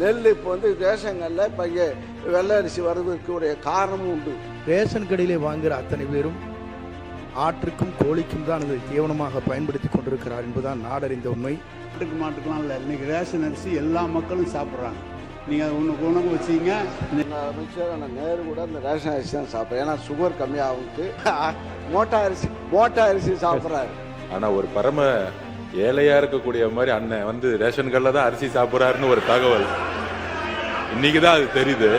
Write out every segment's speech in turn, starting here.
நெல் இப்போ வந்து ரேஷன்களில் இப்போ இங்கே வெள்ளை அரிசி வர்றதுக்கு காரணமும் உண்டு. ரேஷன் கடையிலே வாங்குகிற அத்தனை பேரும் ஆற்றுக்கும் கோழிக்கும் தான் அதை தீவனமாக பயன்படுத்தி கொண்டிருக்கிறார் என்பதுதான் நாடறிந்த உண்மை. ஆட்டுக்கு மாட்டுக்கெல்லாம் இல்லை, இன்னைக்கு ரேஷன் அரிசி எல்லா மக்களும் சாப்பிட்றாங்க. நீங்கள் அதை ஒன்று உணவு வச்சிங்க. அமைச்சர் நேரு கூட இந்த ரேஷன் அரிசி தான் சாப்பிட்றேன், ஏன்னா சுகர் கம்மியாகுது. மோட்டா அரிசி சாப்பிட்றாரு. ஆனால் ஒரு பரம ஏழையா இருக்கக்கூடிய மாதிரி அண்ணன் வந்து ரேஷன் கடையில் தான் அரிசி சாப்பிட்றாருன்னு ஒரு தகவல் இன்னைக்கு தான் அது தெரியுது.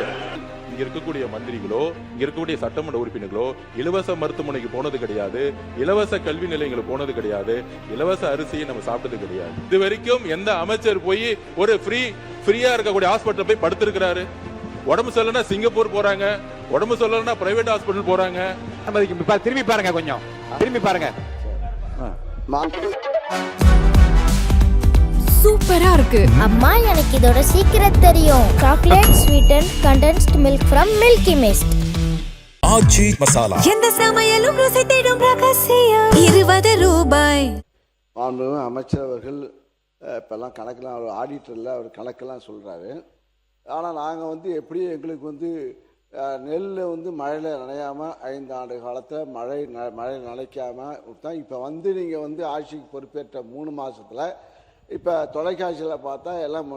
இங்க இருக்கக்கூடிய மந்திரிகளோ இங்க இருக்கக்கூடிய சட்டமன்ற உறுப்பினர்களோ இலவச மருத்துவமனைக்கு போனது கிடையாது, இலவச கல்வி நிலையங்களுக்கு போனது கிடையாது, இலவச அரிசியை நம்ம சாப்பிட்டது கிடையாது. இது வரைக்கும் எந்த அமைச்சர் போய் ஒரு ஃப்ரீயா இருக்கக்கூடிய ஹாஸ்பிட்டல் போய் படுத்திருக்கிறாரு? உடம்பு சொல்லனா சிங்கப்பூர் போறாங்க, உடம்பு சொல்லனா பிரைவேட் ஹாஸ்பிட்டல் போறாங்க. திரும்பி பாருங்க, கொஞ்சம் திரும்பி பாருங்க. சூப்பரா இருக்கு அம்மா, எனக்கு இதோட சீக்கிரம் தெரியும். Chocolate sweetened condensed milk from Milky Mist. Aachi Masala, எந்த சமையலும் ருசி தேடும் ரகசியம். 20 ரூபாய். அமைச்சர் அவர்கள் இப்பெல்லாம் கணக்கெல்லாம் அவர் ஆடிட்டரில் அவர் கணக்கெல்லாம் சொல்றாரு. ஆனால் நாங்கள் வந்து எப்படி எங்களுக்கு வந்து நெல் வந்து மழையில் நனையாமல் 5 ஆண்டு காலத்தில் மழை நனைக்காமல் தான் இப்போ வந்து நீங்கள் வந்து ஆட்சிக்கு பொறுப்பேற்ற 3 மாதத்தில் இப்போ தொலைக்காட்சியில் பார்த்தா எல்லாம்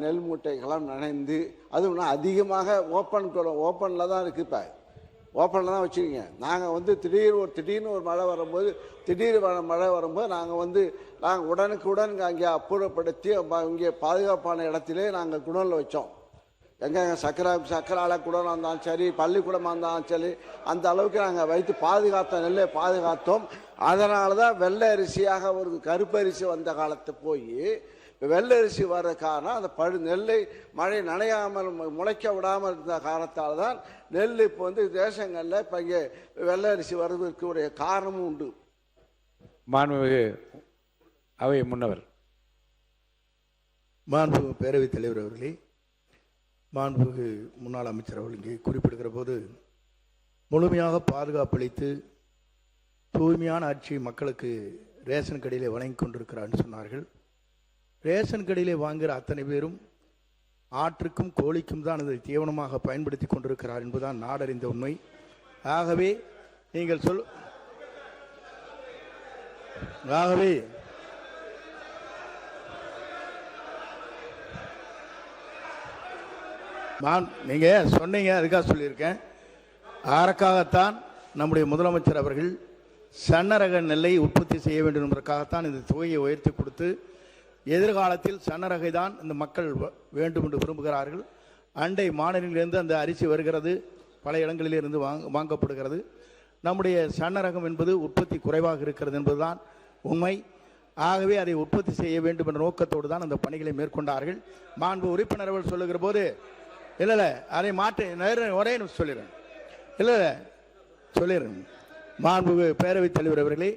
நெல் மூட்டைகள்லாம் நனைந்து, அதுவும் அதிகமாக ஓப்பனில் தான் இருக்குது. இப்போ ஓப்பனில் தான் வச்சுக்கிங்க. நாங்கள் வந்து திடீர்னு ஒரு மழை வரும்போது நாங்கள் உடனுக்குடன் அங்கே அப்புறப்படுத்தி இங்கே பாதுகாப்பான இடத்திலே நாங்கள் குடோனில் வச்சோம். எங்கே சக்கரால குடோனாக இருந்தாலும் சரி, பள்ளிக்கூடமாக இருந்தாலும் சரி, அந்த அளவுக்கு நாங்கள் வைத்து நெல்லை பாதுகாத்தோம். அதனால தான் வெள்ளை அரிசியாக ஒரு கருப்பரிசி வந்த காலத்தை போய் இப்போ வெள்ளை அரிசி வர்ற காரணம் அந்த நெல்லை மழை நனையாமல் முளைக்க விடாமல் இருந்த காரணத்தால் தான் நெல் இப்போ வந்து ரேஷன்களில் இப்போ இங்கே வெள்ளை அரிசி வர்றதுக்கு காரணமும் உண்டு. மாண்புமிகு அவை முன்னவர், மாண்புமிகு பேரவைத் தலைவர் அவர்களே, மாண்புமிகு முன்னாள் அமைச்சர் அவர்கள் இங்கே குறிப்பிடுகிற போது முழுமையாக பாதுகாப்பளித்து தூய்மையான ஆட்சி மக்களுக்கு ரேஷன் கடையிலே வழங்கி கொண்டிருக்கிறான்னு சொன்னார்கள். ரேஷன் கடையிலே வாங்குகிற அத்தனை பேரும் ஆற்றுக்கும் கோழிக்கும் தான் அதை தீவனமாக பயன்படுத்தி கொண்டிருக்கிறார் என்பதுதான் நாடறிந்த உண்மை. ஆகவே நீங்கள் நீங்கள் சொன்னீங்க, அதுக்காக சொல்லியிருக்கேன். அதற்காகத்தான் நம்முடைய முதலமைச்சர் அவர்கள் சன்னரக நெல்லை உற்பத்தி செய்ய வேண்டும் என்பதற்காகத்தான் இந்த தொகையை உயர்த்தி கொடுத்து எதிர்காலத்தில் சன்னரகை தான் இந்த மக்கள் வேண்டும் என்று விரும்புகிறார்கள். அண்டை மாநிலங்களிலிருந்து அந்த அரிசி வருகிறது, பல இடங்களிலிருந்து வாங்கப்படுகிறது. நம்முடைய சன்னரகம் என்பது உற்பத்தி குறைவாக இருக்கிறது என்பதுதான் உண்மை. ஆகவே அதை உற்பத்தி செய்ய வேண்டும் என்ற நோக்கத்தோடு தான் அந்த பணிகளை மேற்கொண்டார்கள். மாண்பு உறுப்பினர்கள் சொல்லுகிற போது இல்லை அதை மாற்றி ஒரே சொல்லிடுறேன், சொல்லிடுறேன். மாண்பு பேரவைத் தலைவர் அவர்களே,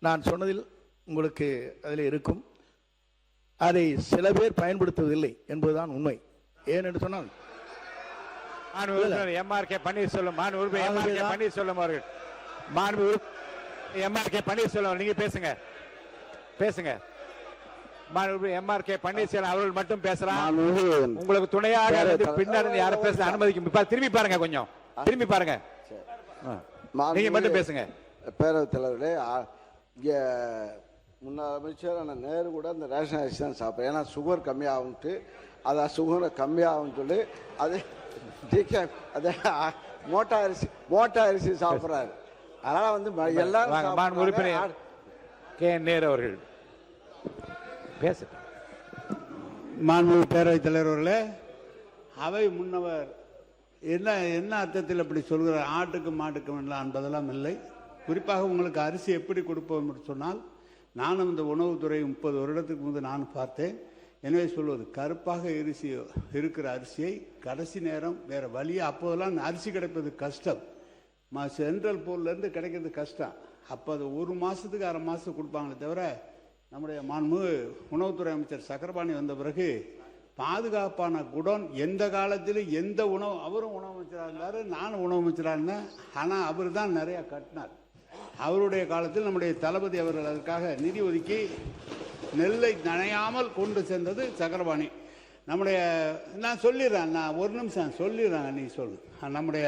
நான் சொன்னதில் உங்களுக்கு அதில் இருக்கும். அதை சில பேர் பயன்படுத்துவதில்லை என்பதுதான் உண்மை. ஏனென்று சொன்னால் எம்ஆர்கே பன்னீர்செல்வம் அவர்கள், எம்ஆர்கே பன்னீர்செல்வம், நீங்க பேசுங்க. எம்ஆர்கே பன்னீர்செல்வம் அவர்கள் மட்டும் பேசலாம். உங்களுக்கு துணையாக பின்னாடி யாரும் பேச அனுமதிக்கும். திரும்பி பாருங்க, கொஞ்சம் திரும்பி பாருங்க. நீங்க மட்டும் பேசுங்க. பேரவைத் தலைவர்களே, இங்கே முன்னாள் அமைச்சர் நேரு கூட இந்த ரேஷன் அரிசி தான் சாப்பிட்றேன், ஏன்னா சுகர் கம்மியாகும்ட்டு. அதை சுகரை கம்மியாகும்னு சொல்லி அதை மோட்டா அரிசி சாப்பிட்றாரு. அதனால் வந்து எல்லாரும் உறுப்பினர் கே நேரு அவர்கள் பேச. மாண்புமிகு பேரவைத் தலைவர்களே, அவை முன்னவர் என்ன அர்த்தத்தில் அப்படி சொல்கிறார்? ஆட்டுக்கு மாட்டுக்கும் இல்லை என்பதெல்லாம் இல்லை. குறிப்பாக உங்களுக்கு அரிசி எப்படி கொடுப்போம் என்று சொன்னால், நானும் இந்த உணவுத்துறை 30 வருடத்துக்கு முன்பு நான் பார்த்தேன். எனவே சொல்வது, கருப்பாக இருக்கிற அரிசியை கடைசி நேரம் வேறு வழியே, அப்போதெல்லாம் அரிசி கிடைப்பது கஷ்டம், சென்ட்ரல் போர்ட்லேருந்து கிடைக்கிறது கஷ்டம். அப்போ அது 1 மாதத்துக்கு 1/2 மாதத்துக்கு கொடுப்பாங்களே தவிர, நம்முடைய மாண்புமிகு உணவுத்துறை அமைச்சர் சக்கரபாணி வந்த பிறகு பாதுகாப்பான குடோன் எந்த காலத்திலும் எந்த உணவு, அவரும் உணவு அமைச்சராக இருந்தார், நானும் உணவு அமைச்சராக இருந்தேன். ஆனால் அவர் தான் நிறையா கட்டினார். அவருடைய காலத்தில் நம்முடைய தளபதி அவர்கள் அதற்காக நிதி ஒதுக்கி நெல்லை நனையாமல் கொண்டு சென்றது சக்கரபாணி. நம்முடைய நான் சொல்லிடுறேன், நான் ஒரு நிமிஷம் சொல்லிடுறேன், நீ சொல்லு. நம்முடைய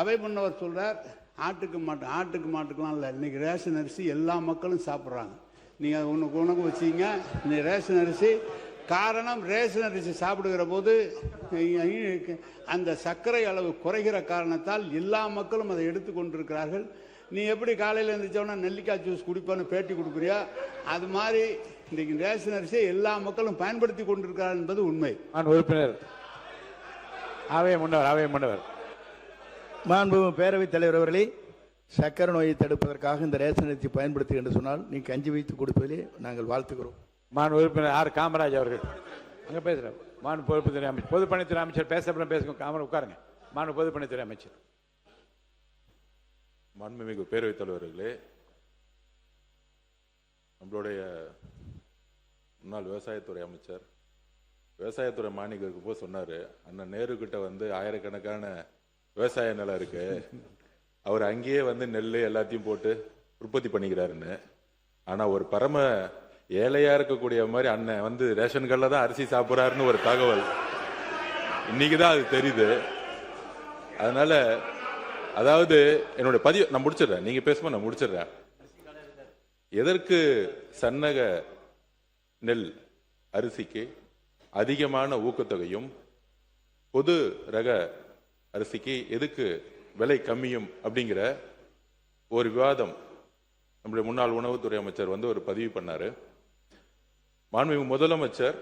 அவை முன்னவர் சொல்கிறார், ஆட்டுக்கு மாட்டுக்கெலாம் இல்லை, இன்றைக்கி ரேஷன் அரிசி எல்லா மக்களும் சாப்பிட்றாங்க. நீங்கள் உனக்கு வச்சிங்க இந்த ரேஷன் அரிசி. காரணம், ரேஷன் அரிசி சாப்பிடுகிற போது அந்த சர்க்கரை அளவு குறைகிற காரணத்தால் எல்லா மக்களும் அதை எடுத்துக்கொண்டிருக்கிறார்கள். நீ எப்படி காலையில் எழுந்திரிச்சோன்னா நெல்லிக்காய் ஜூஸ் குடிப்பான்னு பேட்டி கொடுக்குறியா, அது மாதிரி இன்றைக்கு ரேஷன் அரிசியை எல்லா மக்களும் பயன்படுத்தி கொண்டிருக்கிறார் என்பது உண்மை. உறுப்பினர் அவை முன்னவர் மாண்பு பேரவைத் தலைவர் அவர்களே, சக்கரை நோயை தடுப்பதற்காக இந்த ரேஷன் அரிசி பயன்படுத்து என்று சொன்னால் நீ கஞ்சி வைத்து கொடுப்பதிலே நாங்கள் வாழ்த்துக்கிறோம். மாண்பு உறுப்பினர் ஆர் காமராஜ் அவர்கள் அங்கே பேசுகிறார். மாண்பு பொதுப்பணித்துறை அமைச்சர், பொதுப்பணித்துறை அமைச்சர் பேசப்பட பேசுங்க. காமராஜ் உட்காருங்க. மாண்பு பொதுப்பணித்துறை அமைச்சர். மாண்புமிகு பேரவைத் தலைவர்களே, நம்மளுடைய முன்னாள் விவசாயத்துறை அமைச்சர் விவசாயத்துறை மானியருக்கு போய் சொன்னார், அண்ணன் நேரு கிட்ட வந்து ஆயிரக்கணக்கான விவசாய நிலம் இருக்கு, அவர் அங்கேயே வந்து நெல் எல்லாத்தையும் போட்டு உற்பத்தி பண்ணிக்கிறாருன்னு. ஆனால் ஒரு பரம ஏழையா இருக்கக்கூடிய மாதிரி அண்ணன் வந்து ரேஷன் கடையில் தான் அரிசி சாப்பிட்றாருன்னு ஒரு தகவல் இன்னைக்கு தான் அது தெரியுது. அதனால அதாவது என்னுடைய பதிவு நான் முடிச்சிடுறேன், நீங்க பேசும்போது நான் முடிச்சிடுறேன். எதற்கு சன்னக நெல் அரிசிக்கு அதிகமான ஊக்கத்தொகையும் பொது ரக அரிசிக்கு எதுக்கு விலை கம்மியும் அப்படிங்கிற ஒரு விவாதம் நம்முடைய முன்னாள் உணவுத்துறை அமைச்சர் வந்து ஒரு பதிவு பண்ணாரு. மாண்புமிகு முதலமைச்சர்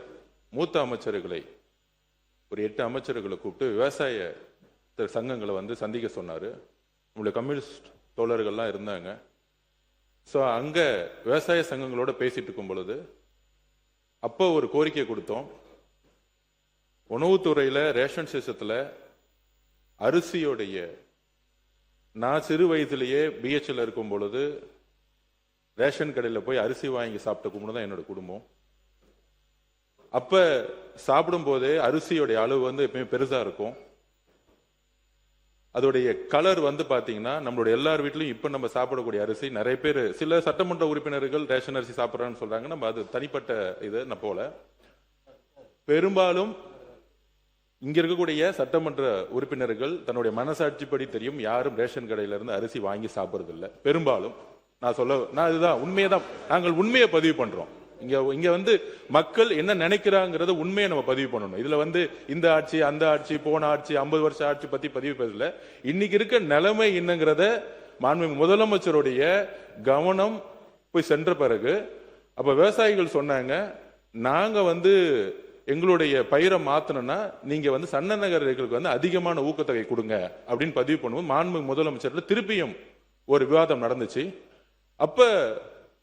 மூத்த அமைச்சர்களை ஒரு 8 அமைச்சர்களை கூப்பிட்டு விவசாய சங்கங்களை வந்து சந்திக்க சொன்னாரு. நம்முடைய கம்யூனிஸ்ட் தோழர்கள்லாம் இருந்தாங்க. ஸோ அங்க விவசாய சங்கங்களோட பேசிட்டு இருக்கும் பொழுது அப்போ ஒரு கோரிக்கை கொடுத்தோம். உணவுத்துறையில ரேஷன் சிஸ்டத்துல அரிசியோடைய, நான் சிறு வயதிலேயே பிஹெச்ல இருக்கும் பொழுது ரேஷன் கடையில் போய் அரிசி வாங்கி சாப்பிட்ட குடும்பம் தான் என்னோட குடும்பம். அப்ப சாப்பிடும் போதே அரிசியோடைய அளவு வந்து எப்பயுமே பெருசா இருக்கும். அதோடைய கலர் வந்து பாத்தீங்கன்னா நம்மளுடைய எல்லார் வீட்லயும் இப்ப நம்ம சாப்பிடக்கூடிய அரிசி, நிறைய பேர் சில சட்டமன்ற உறுப்பினர்கள் ரேஷன் அரிசி சாப்பிட்றான்னு சொல்றாங்க. நம்ம அது தனிப்பட்ட இது போல. பெரும்பாலும் இங்க இருக்கக்கூடிய சட்டமன்ற உறுப்பினர்கள் தன்னுடைய மனசாட்சிப்படி தெரியும், யாரும் ரேஷன் கடையில இருந்து அரிசி வாங்கி சாப்பிடுறது இல்லை. பெரும்பாலும் நான் இதுதான் உண்மையதான், நாங்கள் உண்மையை பதிவு பண்றோம். இங்க வந்து மக்கள் என்ன நினைக்கிறாங்கிறத உண்மையை நம்ம பதிவு பண்ணணும். இதுல வந்து இந்த ஆட்சி அந்த ஆட்சி போன ஆட்சி 50 வருஷ ஆட்சி பத்தி பதிவு பேசல. இன்னைக்கு இருக்க நிலைமை என்னங்கிறத மாண்புமிகு முதலமைச்சருடைய கவனம் போய் சென்ற பிறகு அப்ப விவசாயிகள் சொன்னாங்க, நாங்க வந்து எங்களுடைய பயிரை மாத்தணும்னா நீங்க வந்து சன்ன நகர்களுக்கு வந்து அதிகமான ஊக்கத்தொகை கொடுங்க அப்படின்னு பதிவு பண்ணுவோம். மாண்புமிகு முதலமைச்சர் திருப்பியும் ஒரு விவாதம் நடந்துச்சு. அப்ப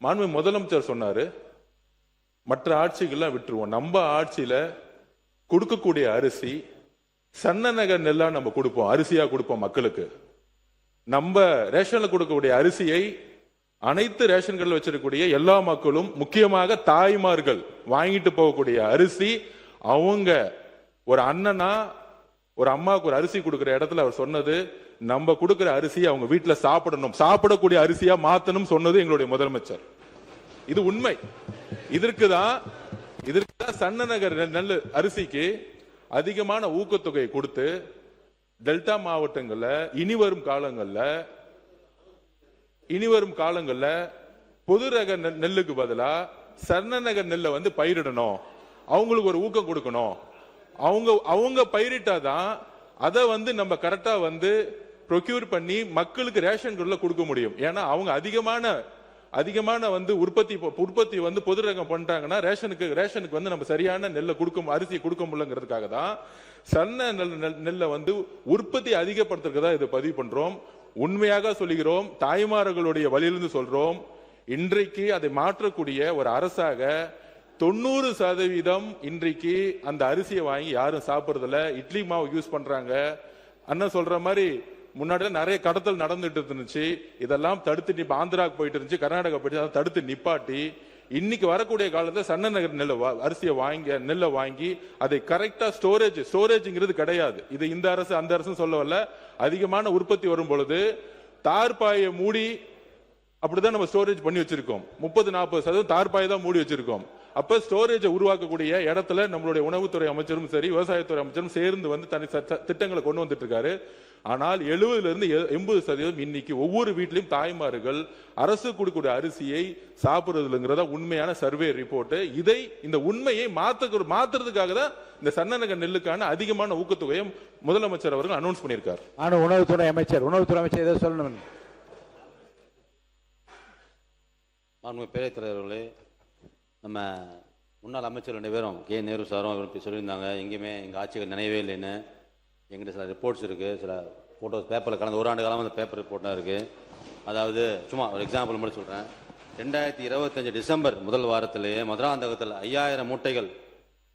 மாண்புமிகு முதலமைச்சர் சொன்னாரு, மற்ற ஆட்சிகள்லாம் விட்டுருவோம், நம்ம ஆட்சியில கொடுக்கக்கூடிய அரிசி சன்ன நகர் நெல்லா நம்ம கொடுப்போம், அரிசியா கொடுப்போம் மக்களுக்கு. நம்ம ரேஷன்ல கொடுக்கக்கூடிய அரிசியை அனைத்து ரேஷன் கடையில் வச்சிருக்கக்கூடிய எல்லா மக்களும், முக்கியமாக தாய்மார்கள் வாங்கிட்டு போகக்கூடிய அரிசி, அவங்க ஒரு அண்ணனா ஒரு அம்மாவுக்கு ஒரு அரிசி கொடுக்கிற இடத்துல அவர் சொன்னது, நம்ம கொடுக்கிற அரிசியை அவங்க வீட்டுல சாப்பிடணும், சாப்பிடக்கூடிய அரிசியா மாத்தணும் சொன்னது எங்களுடைய முதலமைச்சர். இது உண்மை. இதற்குதான் சன்ன நகர் நெல் அரிசிக்கு அதிகமான ஊக்கத்தொகை கொடுத்து டெல்டா மாவட்டங்கள்ல இனி வரும் காலங்கள்ல பொது ரக நெல்லுக்கு பதிலா சன்ன நகர் நெல்லை வந்து பயிரிடணும், அவங்களுக்கு ஒரு ஊக்கம் கொடுக்கணும். அவங்க பயிரிட்டாதான் அதை வந்து நம்ம கரெக்டா வந்து ப்ரொக்யூர் பண்ணி மக்களுக்கு ரேஷன் கடையில கொடுக்க முடியும். ஏன்னா அவங்க அதிகமான வந்து உற்பத்தி வந்து பொது ரகம் பண்ணிட்டாங்கன்னா ரேஷனுக்கு வந்து நம்ம சரியான நெல்லை அரிசி கொடுக்க முடியலங்கிறதுக்காக தான் சன்ன நெல்லை வந்து உற்பத்தி அதிகப்படுத்துறதுக்கு இது பதிவு பண்றோம். உண்மையாக சொல்லுகிறோம், தாய்மார்களுடைய வழியிலிருந்து சொல்றோம். இன்றைக்கு அதை மாற்றக்கூடிய ஒரு அரசாக 90% இன்றைக்கு அந்த அரிசியை வாங்கி யாரும் சாப்பிடுறதில்ல. இட்லி மாவு யூஸ் பண்றாங்க. அண்ணன் சொல்ற மாதிரி முன்னாடி நிறைய கடத்தல் நடந்துட்டு இருந்துச்சு. இதெல்லாம் தடுத்து ஆந்திராவுக்கு போயிட்டு இருந்துச்சு, கர்நாடகா போயிட்டு அதை தடுத்து நிப்பாட்டி இன்னைக்கு வரக்கூடிய காலத்துல சன்ன நகர் அரிசியை நெல்லை வாங்கி அதை கரெக்டா ஸ்டோரேஜ்ங்கிறது கிடையாது. இது இந்த அரசு அந்த அரசு சொல்லவல்ல. அதிகமான உற்பத்தி வரும் பொழுது தார்பாயை மூடி அப்படிதான் நம்ம ஸ்டோரேஜ் பண்ணி வச்சிருக்கோம். 30-40% தார்பாயை தான் மூடி வச்சிருக்கோம். அப்ப ஸ்டோரேஜை உருவாக்கக்கூடிய இடத்துல நம்மளுடைய உணவுத்துறை அமைச்சரும் சரி விவசாயத்துறை அமைச்சரும் சேர்ந்து வந்து தனி திட்டங்களை கொண்டு வந்துட்டு இருக்காரு. ஆனால் 70% 80% இன்னைக்கு ஒவ்வொரு வீட்லயும் தாய்மார்கள் அரசு கொடுக்கக்கூடிய அரிசியை சாப்பிடுறதுங்கிறத உண்மையான சர்வே ரிப்போர்ட். இதை இந்த உண்மையை மாத்துறதுக்காக தான் இந்த சன்னரக நெல்லுக்கான அதிகமான ஊக்கத்தொகையை முதலமைச்சர் அவர்கள் அனௌன்ஸ் பண்ணியிருக்காரு. உணவுத்துறை அமைச்சர் ஏதோ சொல்லணும். பேரவைத் தலைவர்களே, நம்ம முன்னாள் அமைச்சர் 2 பேரும் கே நேரு சாரும் அவர் சொல்லியிருந்தாங்க, எங்கேயுமே எங்கள் ஆட்சிகள் நினைவே இல்லைன்னு. எங்கிட்ட சில ரிப்போர்ட்ஸ் இருக்குது, சில ஃபோட்டோஸ் பேப்பரில் கடந்த 1 ஆண்டு காலமாக அந்த பேப்பர் ரிப்போர்ட்டாக இருக்குது. அதாவது சும்மா ஒரு எக்ஸாம்பிள் மட்டும் சொல்கிறேன். 2025 டிசம்பர் முதல் வாரத்திலேயே மதுராந்தகத்தில் 5000 மூட்டைகள்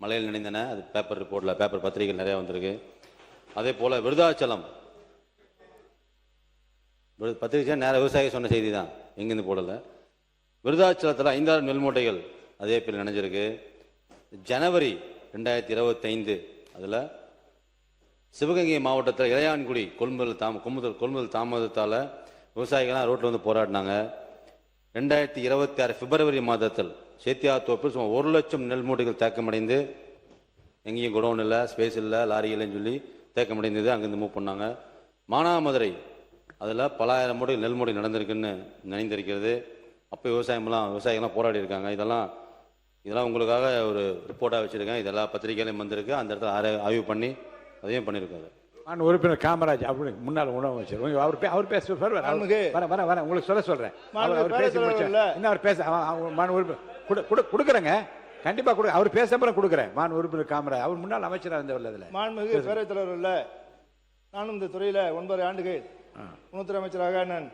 மழையில் நினைந்தன. அது பேப்பர் ரிப்போர்ட்டில் பேப்பர் பத்திரிகைகள் நிறையா வந்திருக்கு. அதே போல் விருதாச்சலம் பத்திரிகை நேர விவசாயி சொன்ன செய்தி தான், எங்கேருந்து போடலை. விருதாச்சலத்தில் 5000 நெல் மூட்டைகள் அதே பேர் நினைஞ்சிருக்கு. ஜனவரி 2025 அதில் சிவகங்கை மாவட்டத்தில் இளையான்குடி கொள்முதல் தாமதத்தால் விவசாயிகள்லாம் ரோட்டில் வந்து போராடினாங்க. 2026 பிப்ரவரி மாதத்தில் சேத்தியாத்தோப்பில் சுமார் 1 லட்சம் நெல் மூட்டைகள் தேக்கமடைந்து, எங்கேயும் குடோன் இல்லை, ஸ்பேஸ் இல்லை, லாரி இல்லைன்னு சொல்லி தேக்கமடைந்தது. அங்கேருந்து மூவ் பண்ணாங்க. மானாமதுரை அதில் பல ஆயிரம் மூட்டைகள் நெல் மூட்டை நடந்திருக்குன்னு நினைந்திருக்கிறது. அப்போ விவசாயிகள்லாம் போராடி இருக்காங்க. இதெல்லாம் உங்களுக்காக ஒரு ரிப்போர்ட்டாக வச்சுருக்கேன். இதெல்லாம் பத்திரிகையிலையும் வந்திருக்கு. அந்த இடத்துல ஆய்வு பண்ணி அதையும் பண்ணியிருக்காரு. உறுப்பினர் காமராஜ் அப்படி முன்னாள் உணவு அமைச்சர் அவர் பேச வர உங்களுக்கு சொல்றேன். அவர் பேசி இன்னும் அவர் பேச கொடுக்குறேங்க, கண்டிப்பா கொடு. அவர் பேச கொடுக்குறேன். உறுப்பினர் காமராஜ் அவர் முன்னாள் அமைச்சராக இருந்தவர். மாண்புமிகு பேரவைத் தலைவர், நானும் இந்த துறையில் 9 ஆண்டுகள் உணவுத்துறை அமைச்சராக நான்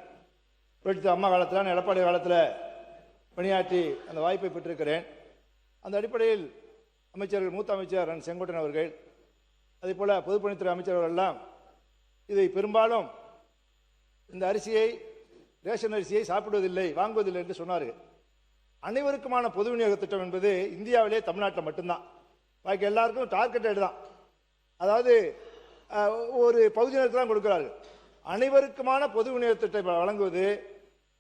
புரட்சி அம்மா காலத்தில் எடப்பாடி காலத்தில் பணியாற்றி அந்த வாய்ப்பை பெற்றிருக்கிறேன். அந்த அடிப்படையில் அமைச்சர்கள், மூத்த அமைச்சர் செங்கோட்டையன் அவர்கள், அதே போல் பொதுப்பணித்துறை அமைச்சர் அவர்களெல்லாம் இதை பெரும்பாலும் இந்த அரிசியை, ரேஷன் அரிசியை சாப்பிடுவதில்லை, வாங்குவதில்லை என்று சொன்னார்கள். அனைவருக்குமான பொது விநியோக திட்டம் என்பது இந்தியாவிலே தமிழ்நாட்டில் மட்டும்தான். பாக்கி எல்லாருக்கும் டார்கெட்டட் தான். அதாவது ஒரு பகுதியினருக்கு தான் கொடுக்கிறார்கள். அனைவருக்குமான பொது விநியோக திட்டத்தை வழங்குவது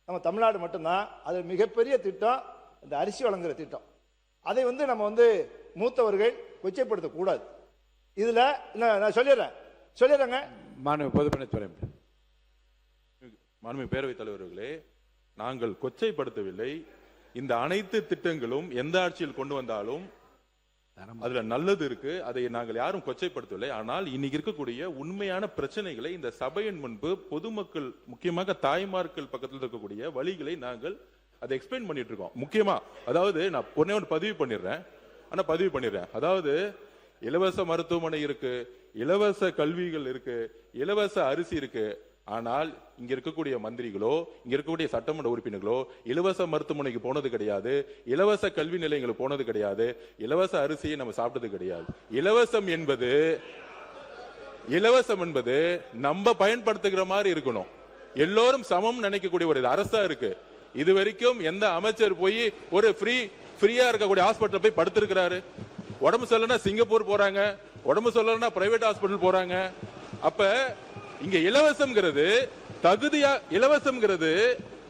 நம்ம தமிழ்நாடு மட்டும்தான். அது மிகப்பெரிய திட்டம், இந்த அரிசி வழங்குகிற திட்டம். அதை நம்ம மூத்தவர்கள் கொச்சைப்படுத்தக்கூடாது. இதுல நான் சொல்லிடுறேங்க. மாண்புமிகு பேரவைத் தலைவர்களே, நாங்கள் கொச்சைப்படுத்தவில்லை. இந்த அனைத்து திட்டங்களும் எந்த ஆட்சியில் கொண்டு வந்தாலும் அதுல நல்லது இருக்கு, அதை நாங்கள் யாரும் கொச்சைப்படுத்தவில்லை. ஆனால் இன்னைக்கு இருக்கக்கூடிய உண்மையான பிரச்சனைகளை இந்த சபையின் முன்பு பொதுமக்கள், முக்கியமாக தாய்மார்கள் பக்கத்தில் இருக்கக்கூடிய வழிகளை நாங்கள் அதை எக்ஸ்பிளைன் பண்ணிட்டு இருக்கோம். முக்கியமா அதாவது நான் ஒண்ணு பதிவு பண்ணிடுறேன். அதாவது இலவச மருத்துவமனை இருக்கு, இலவச கல்விகள் இருக்கு, இலவச அரிசி இருக்கு. ஆனால் இங்க இருக்கக்கூடிய மந்திரிகளோ, இங்க இருக்கக்கூடிய சட்டமன்ற உறுப்பினர்களோ இலவச மருத்துவமனைக்கு போனது கிடையாது, இலவச கல்வி நிலையங்களுக்கு போனது கிடையாது, இலவச அரிசியை நம்ம சாப்பிட்டது கிடையாது. இலவசம் என்பது நம்ம பயன்படுத்துகிற மாதிரி இருக்கணும். எல்லோரும் சமம் நினைக்கக்கூடிய ஒரு அரசா இருக்கு. இது வரைக்கும் எந்த அமைச்சர் போய் ஒரு ஃப்ரீயா இருக்கக்கூடிய ஹாஸ்பிட்டல் போய் படுத்திருக்கிறாரு? உடம்பு சொல்லனா சிங்கப்பூர் போறாங்க, உடம்பு சொல்லனா பிரைவேட் ஹாஸ்பிட்டல் போறாங்க. அப்ப இங்க இலவசம்ங்கிறது இலவசம்ங்கிறது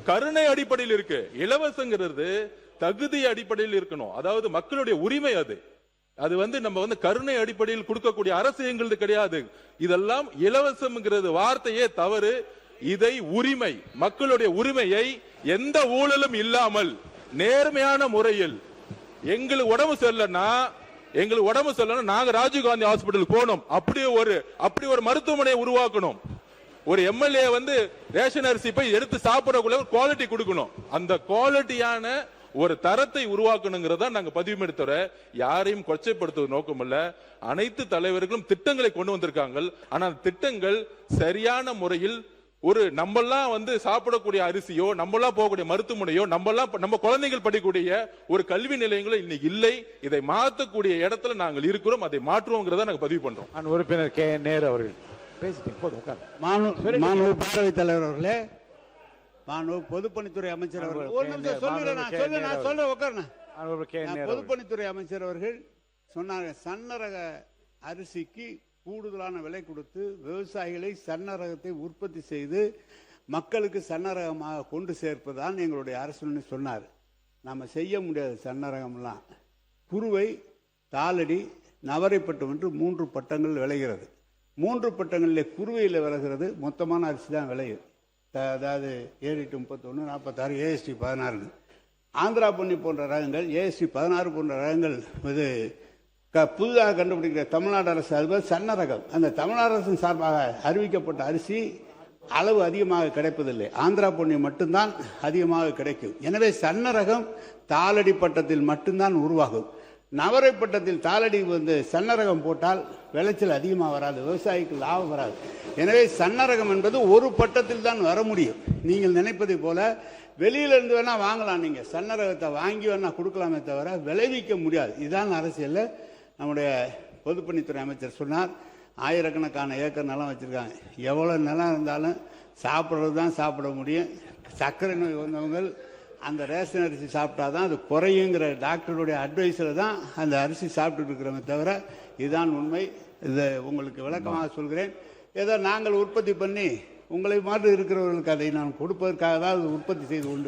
கருணை அடிப்படையில் இருக்கு. இலவசங்கிறது தகுதி அடிப்படையில் இருக்கணும். அதாவது மக்களுடைய உரிமை. அது நம்ம கருணை அடிப்படையில் கொடுக்கக்கூடிய அரசு எங்களது கிடையாது. இதெல்லாம் இலவசம்ங்கிறது வார்த்தையே தவறு. இதை உரிமை, மக்களுடைய உரிமையை எந்த ஊழலும் இல்லாமல் நேர்மையான முறையில் எங்களுக்கு உடம்பு சொல்லனா நாங்க ராஜீவ்காந்தி ஹாஸ்பிட்டல் போனோம். அப்படி ஒரு மருத்துவமனையை உருவாக்கணும். ஒரு எம்எல்ஏ ரேஷன் அரிசி போய் எடுத்து சாப்பிடறதுக்குள்ள ஒரு குவாலிட்டி கொடுக்கணும். அந்த குவாலிட்டியான ஒரு தரத்தை உருவாக்கணுங்கிறதா நாங்க பதிவு எடுத்துற. யாரையும் கொச்சைப்படுத்துவது நோக்கம் இல்ல. அனைத்து தலைவர்களும் திட்டங்களை கொண்டு வந்திருக்காங்க. ஆனால் திட்டங்கள் சரியான முறையில் ஒரு நம்மெல்லாம் சாப்பிடக்கூடிய அரிசியோ, நம்மெல்லாம் போகக்கூடிய மருத்துவமனையோ, நம்ம குழந்தைகள் படிக்கக்கூடிய ஒரு கல்வி நிலையங்களோ இன்னைக்கு இல்லை. இதை மாற்றக்கூடிய இடத்துல நாங்கள் இருக்கிறோம். அதை மாற்றுவோங்கிறத நாங்க பதிவு பண்றோம். உறுப்பினர் கே நேரு அவர்கள் பேரவைத் தலைவர் அவர்களே, பொதுப்பணித்துறை அமைச்சர் அவர்கள், பொதுப்பணித்துறை அமைச்சர் அவர்கள் சொன்னாங்க, சன்னரக அரிசிக்கு கூடுதலான விலை கொடுத்து விவசாயிகளை சன்னரகத்தை உற்பத்தி செய்து மக்களுக்கு சன்னரகமாக கொண்டு சேர்ப்பதுதான் எங்களுடைய அரசு சொன்னார். நம்ம செய்ய முடியாது சன்னரகம்லாம். குறுவை, தாளடி, நவரைப்பட்டம் என்று 3 பட்டங்கள் விளைகிறது. 3 பட்டங்களில் குறுவையில் விளைகிறது மொத்தமான அரிசி தான் விளையும். அதாவது 7-31, 46, ஏஎஸ்டி 16. ஆந்திரா பொன்னி போன்ற ரகங்கள், ஏஎஸ்டி 16 போன்ற ரகங்கள் இது புதிதாக கண்டுபிடிக்கிற தமிழ்நாடு அரசு, அதுபோல் சன்ன ரகம். அந்த தமிழ்நாடு அரசின் சார்பாக அறிவிக்கப்பட்ட அரிசி அளவு அதிகமாக கிடைப்பதில்லை. ஆந்திரா பொன்னி மட்டும்தான் அதிகமாக கிடைக்கும். எனவே சன்ன ரகம் தாளடி பட்டத்தில் மட்டும்தான் உருவாகும். நவரை பட்டத்தில் தாளடி சன்ன ரகம் போட்டால் விளைச்சல் அதிகமாக வராது, விவசாயிக்கு லாபம் வராது. எனவே சன்ன ரகம் என்பது ஒரு பட்டத்தில் தான் வர முடியும். நீங்கள் நினைப்பதை போல வெளியிலிருந்து வேணா வாங்கலாம், நீங்கள் சன்ன ரகத்தை வாங்கி வேணா கொடுக்கலாமே தவிர விளைவிக்க முடியாது. இதுதான் அரசியலில் நம்முடைய பொதுப்பணித்துறை அமைச்சர் சொன்னார். ஆயிரக்கணக்கான ஏக்கர் நிலம் வச்சுருக்காங்க. எவ்வளோ நிலம் இருந்தாலும் சாப்பிட்றது தான் சாப்பிட முடியும். சர்க்கரை நோய் வந்தவங்க அந்த ரேஷன் அரிசி சாப்பிட்டா தான் அது குறையுங்கிற டாக்டருடைய அட்வைஸில் தான் அந்த அரிசி சாப்பிட்டுட்டு இருக்கிறோமே தவிர இதுதான் உண்மை. இதை உங்களுக்கு விளக்கமாக சொல்கிறேன். ஏதோ நாங்கள் உற்பத்தி பண்ணி உங்களை மாதிரி இருக்கிறவர்களுக்கு அதை நான் கொடுப்பதற்காக தான் உற்பத்தி செய்து கொண்டு